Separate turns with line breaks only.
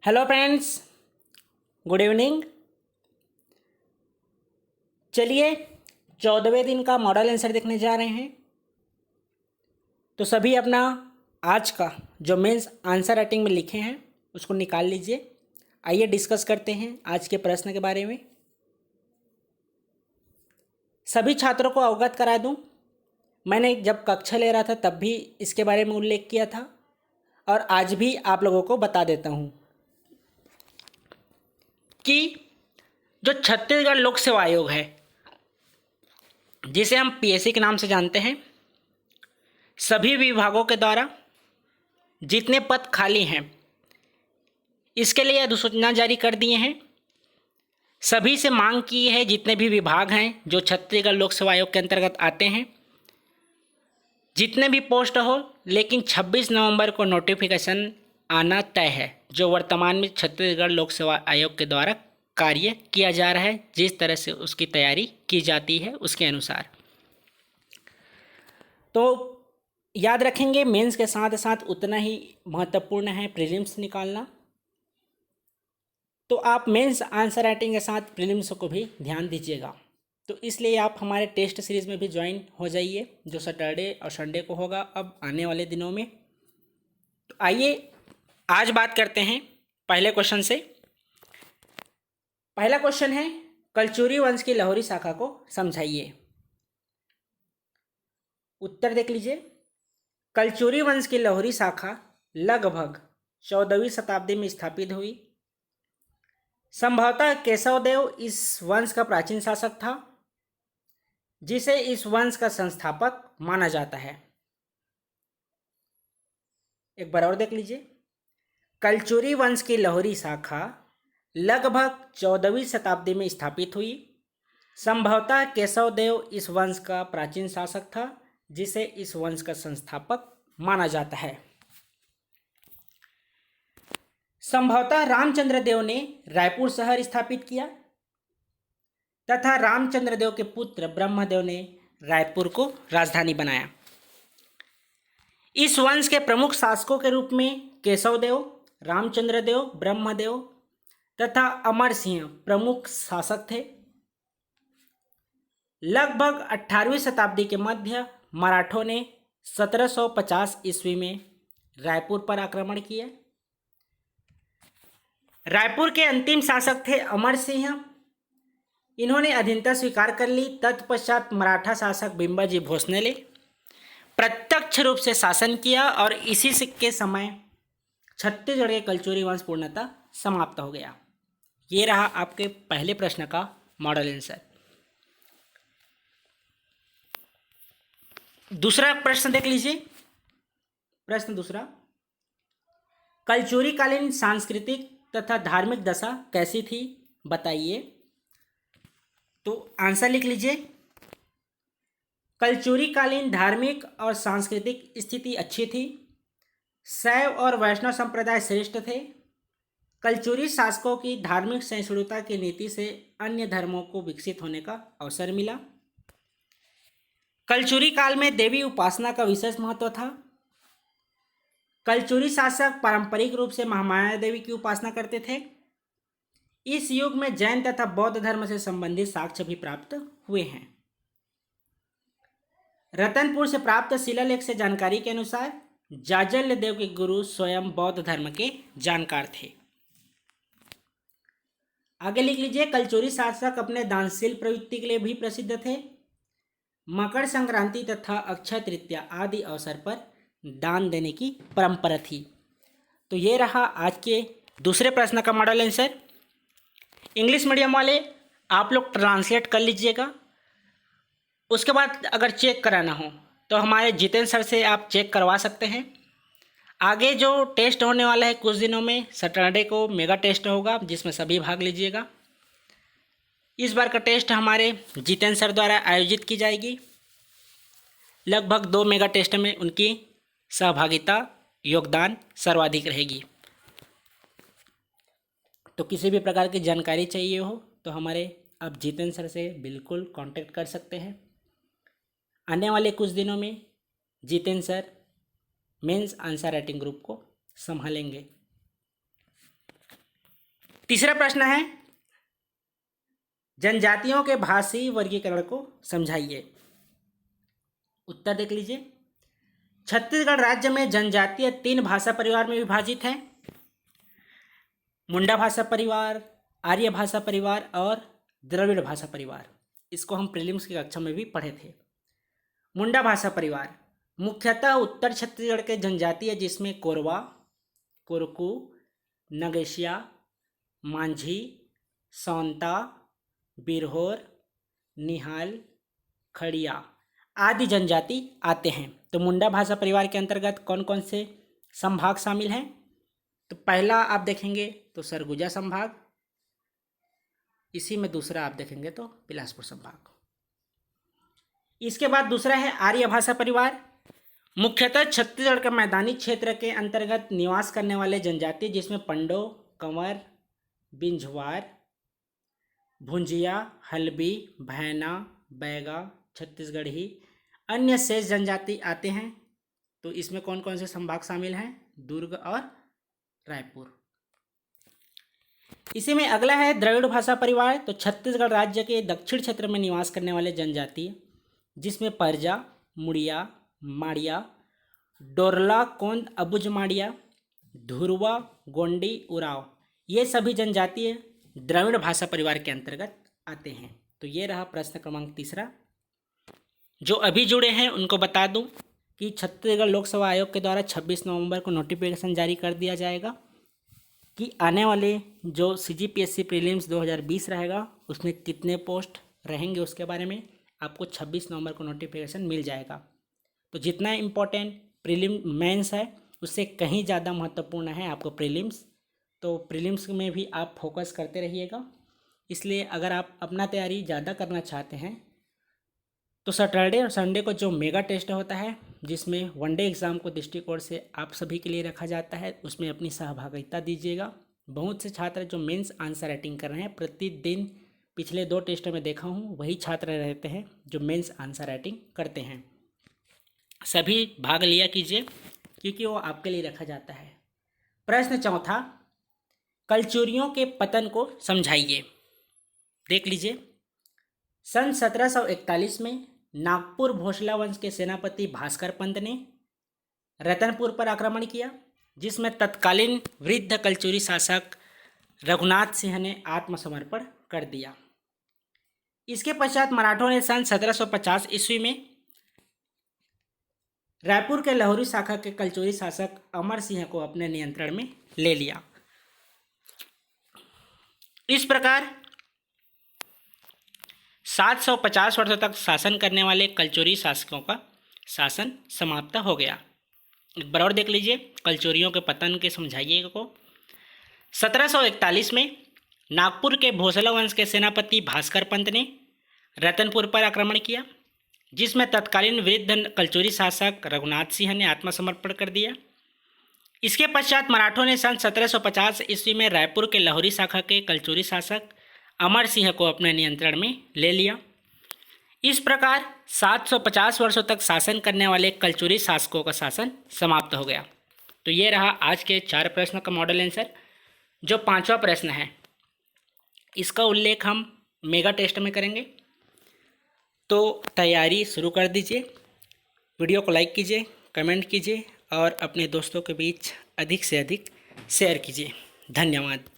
Hello friends, good evening. चलिए 14वें दिन का मॉडल आंसर देखने जा रहे हैं। तो सभी अपना आज का जो मेंस आंसर राइटिंग में लिखे हैं उसको निकाल लीजिए। आइए डिस्कस करते हैं आज के प्रश्न के बारे में। सभी छात्रों को अवगत करा दूं, मैंने जब कक्षा ले रहा था तब भी इसके बारे में उल्लेख किया था और आज भी आप लोगों को बता देता हूं कि जो छत्तीसगढ़ लोक सेवा आयोग है, जिसे हम पीएससी के नाम से जानते हैं, सभी विभागों के द्वारा जितने पद खाली हैं इसके लिए अधिसूचना जारी कर दिए हैं। सभी से मांग की है, जितने भी विभाग हैं जो छत्तीसगढ़ लोक सेवा आयोग के अंतर्गत आते हैं, जितने भी पोस्ट हो, लेकिन 26 नवंबर को नोटिफिकेशन आना तय है, जो वर्तमान में छत्तीसगढ़ लोक सेवा आयोग के द्वारा कार्य किया जा रहा है। जिस तरह से उसकी तैयारी की जाती है उसके अनुसार तो याद रखेंगे, मेंस के साथ साथ उतना ही महत्वपूर्ण है प्रीलिम्स निकालना। तो आप मेंस आंसर राइटिंग के साथ प्रीलिम्स को भी ध्यान दीजिएगा। तो इसलिए आप हमारे टेस्ट सीरीज़ में भी ज्वाइन हो जाइए, जो सैटरडे और संडे को होगा अब आने वाले दिनों में। तो आइए आज बात करते हैं पहले क्वेश्चन से। पहला क्वेश्चन है, कलचुरी वंश की लाहौरी शाखा को समझाइए। उत्तर देख लीजिए। कलचुरी वंश की लाहौरी शाखा लगभग 14वीं शताब्दी में स्थापित हुई। संभवतः केशवदेव इस वंश का प्राचीन शासक था, जिसे इस वंश का संस्थापक माना जाता है। एक बार और देख लीजिए। कलचुरी वंश की लाहौरी शाखा लगभग 14वीं शताब्दी में स्थापित हुई। संभवतः केशवदेव इस वंश का प्राचीन शासक था, जिसे इस वंश का संस्थापक माना जाता है। संभवतः रामचंद्र देव ने रायपुर शहर स्थापित किया तथा रामचंद्र देव के पुत्र ब्रह्मदेव ने रायपुर को राजधानी बनाया। इस वंश के प्रमुख शासकों के रूप में केशवदेव, रामचंद्र देव, ब्रह्मदेव तथा अमर सिंह प्रमुख शासक थे। लगभग 18वीं शताब्दी के मध्य मराठों ने 1750 ईस्वी में रायपुर पर आक्रमण किया। रायपुर के अंतिम शासक थे अमर सिंह। इन्होंने अधीनता स्वीकार कर ली। तत्पश्चात मराठा शासक बिंबाजी भोसले ने प्रत्यक्ष रूप से शासन किया और इसी के समय छत्तीसगढ़ के कलचुरी वंश पूर्णतः समाप्त हो गया। ये रहा आपके पहले प्रश्न का मॉडल आंसर। दूसरा प्रश्न देख लीजिए। प्रश्न दूसरा, कलचुरी कालीन सांस्कृतिक तथा धार्मिक दशा कैसी थी, बताइए। तो आंसर लिख लीजिए। कलचुरी कालीन धार्मिक और सांस्कृतिक स्थिति अच्छी थी। शैव और वैष्णव संप्रदाय श्रेष्ठ थे। कलचुरी शासकों की धार्मिक सहिष्णुता की नीति से अन्य धर्मों को विकसित होने का अवसर मिला। कलचुरी काल में देवी उपासना का विशेष महत्व था। कलचुरी शासक पारंपरिक रूप से महामाया देवी की उपासना करते थे। इस युग में जैन तथा बौद्ध धर्म से संबंधित साक्ष्य भी प्राप्त हुए हैं। रतनपुर से प्राप्त शिलालेख से जानकारी के अनुसार जाजल्य देव के गुरु स्वयं बौद्ध धर्म के जानकार थे। आगे लिख लीजिए। कलचुरी शासक अपने दानशील प्रवृत्ति के लिए भी प्रसिद्ध थे। मकर संक्रांति तथा अक्षय तृतीया आदि अवसर पर दान देने की परंपरा थी। तो ये रहा आज के दूसरे प्रश्न का मॉडल आंसर। इंग्लिश मीडियम वाले आप लोग ट्रांसलेट कर लीजिएगा। उसके बाद अगर चेक कराना हो तो हमारे जितेंद्र सर से आप चेक करवा सकते हैं। आगे जो टेस्ट होने वाला है कुछ दिनों में, सैटरडे को मेगा टेस्ट होगा जिसमें सभी भाग लीजिएगा। इस बार का टेस्ट हमारे जितेंद्र सर द्वारा आयोजित की जाएगी। लगभग 2 मेगा टेस्ट में उनकी सहभागिता योगदान सर्वाधिक रहेगी। तो किसी भी प्रकार की जानकारी चाहिए हो तो हमारे आप जितेंद्र सर से बिल्कुल कांटेक्ट कर सकते हैं। आने वाले कुछ दिनों में Jitendra sir mains answer writing group को संभालेंगे। तीसरा प्रश्न है, जनजातियों के भाषी वर्गीकरण को समझाइए। उत्तर देख लीजिए। छत्तीसगढ़ राज्य में जनजातीय 3 भाषा परिवार में विभाजित है। मुंडा भाषा परिवार, आर्य भाषा परिवार और द्रविड़ भाषा परिवार। इसको हम प्रीलिम्स की कक्षा में भी पढ़े थे। मुंडा भाषा परिवार मुख्यतः उत्तर छत्तीसगढ़ के जनजाति है, जिसमें कोरवा, कुरकू, नगेशिया, मांझी, सौंता, बिरहोर, निहाल, खड़िया आदि जनजाति आते हैं। तो मुंडा भाषा परिवार के अंतर्गत कौन कौन से संभाग शामिल हैं? तो पहला आप देखेंगे तो सरगुजा संभाग, इसी में दूसरा आप देखेंगे तो बिलासपुर संभाग। इसके बाद दूसरा है आर्य भाषा परिवार, मुख्यतः छत्तीसगढ़ के मैदानी क्षेत्र के अंतर्गत निवास करने वाले जनजाति, जिसमें पंडो, कंवर, बिंझवार, भुंजिया, हल्बी, भैना, बैगा, छत्तीसगढ़ी अन्य शेष जनजाति आते हैं। तो इसमें कौन कौन से संभाग शामिल हैं? दुर्ग और रायपुर। इसी में अगला है द्रविड़ भाषा परिवार। तो छत्तीसगढ़ राज्य के दक्षिण क्षेत्र में निवास करने वाले जनजाति, जिसमें परजा, मुड़िया, माड़िया, डोरला, कोंद, अबुझ माड़िया, धुरवा, गोंडी, उराव, ये सभी जनजातीय द्रविड़ भाषा परिवार के अंतर्गत आते हैं। तो ये रहा प्रश्न क्रमांक तीसरा। जो अभी जुड़े हैं उनको बता दूं कि छत्तीसगढ़ लोक सेवा आयोग के द्वारा 26 नवंबर को नोटिफिकेशन जारी कर दिया जाएगा कि आने वाले जो CGPSC प्रीलिम्स 2020 रहेगा उसमें कितने पोस्ट रहेंगे, उसके बारे में आपको 26 नवंबर को नोटिफिकेशन मिल जाएगा। तो जितना इम्पोर्टेंट प्रीलिम मेंस है उससे कहीं ज़्यादा महत्वपूर्ण है आपको प्रीलिम्स। तो प्रीलिम्स में भी आप फोकस करते रहिएगा। इसलिए अगर आप अपना तैयारी ज़्यादा करना चाहते हैं तो सैटरडे और संडे को जो मेगा टेस्ट होता है, जिसमें वनडे एग्ज़ाम को दृष्टिकोण से आप सभी के लिए रखा जाता है, उसमें अपनी सहभागिता दीजिएगा। बहुत से छात्र जो मेंस आंसर राइटिंग कर रहे हैं, प्रतिदिन पिछले 2 टेस्टों में देखा हूँ वही छात्र रहते हैं जो मेंस आंसर राइटिंग करते हैं। सभी भाग लिया कीजिए क्योंकि वो आपके लिए रखा जाता है। प्रश्न चौथा, कलचुरियों के पतन को समझाइए। देख लीजिए। सन 1741 में नागपुर भोसला वंश के सेनापति भास्कर पंत ने रतनपुर पर आक्रमण किया, जिसमें तत्कालीन वृद्ध कलचुरी शासक रघुनाथ सिंह ने आत्मसमर्पण कर दिया। इसके पश्चात मराठों ने सन 1750 ईस्वी में रायपुर के लाहौरी शाखा के कलचुरी शासक अमर सिंह को अपने नियंत्रण में ले लिया। इस प्रकार 750 वर्षों तक शासन करने वाले कलचुरी शासकों का शासन समाप्त हो गया। एक बार और देख लीजिए कलचुरियों के पतन के समझाइए को। 1741 में नागपुर के भोसला वंश के सेनापति भास्कर पंत ने रतनपुर पर आक्रमण किया, जिसमें तत्कालीन वृद्ध कलचुरी शासक रघुनाथ सिंह ने आत्मसमर्पण कर दिया। इसके पश्चात मराठों ने सन 1750 ईस्वी में रायपुर के लाहौरी शाखा के कलचुरी शासक अमर सिंह को अपने नियंत्रण में ले लिया। इस प्रकार 750 वर्षों तक शासन करने वाले कलचुरी शासकों का शासन समाप्त हो गया। तो ये रहा आज के 4 प्रश्नों का मॉडल आंसर। जो 5वां प्रश्न है इसका उल्लेख हम मेगा टेस्ट में करेंगे, तो तैयारी शुरू कर दीजिए। वीडियो को लाइक कीजिए, कमेंट कीजिए और अपने दोस्तों के बीच अधिक से अधिक शेयर कीजिए। धन्यवाद।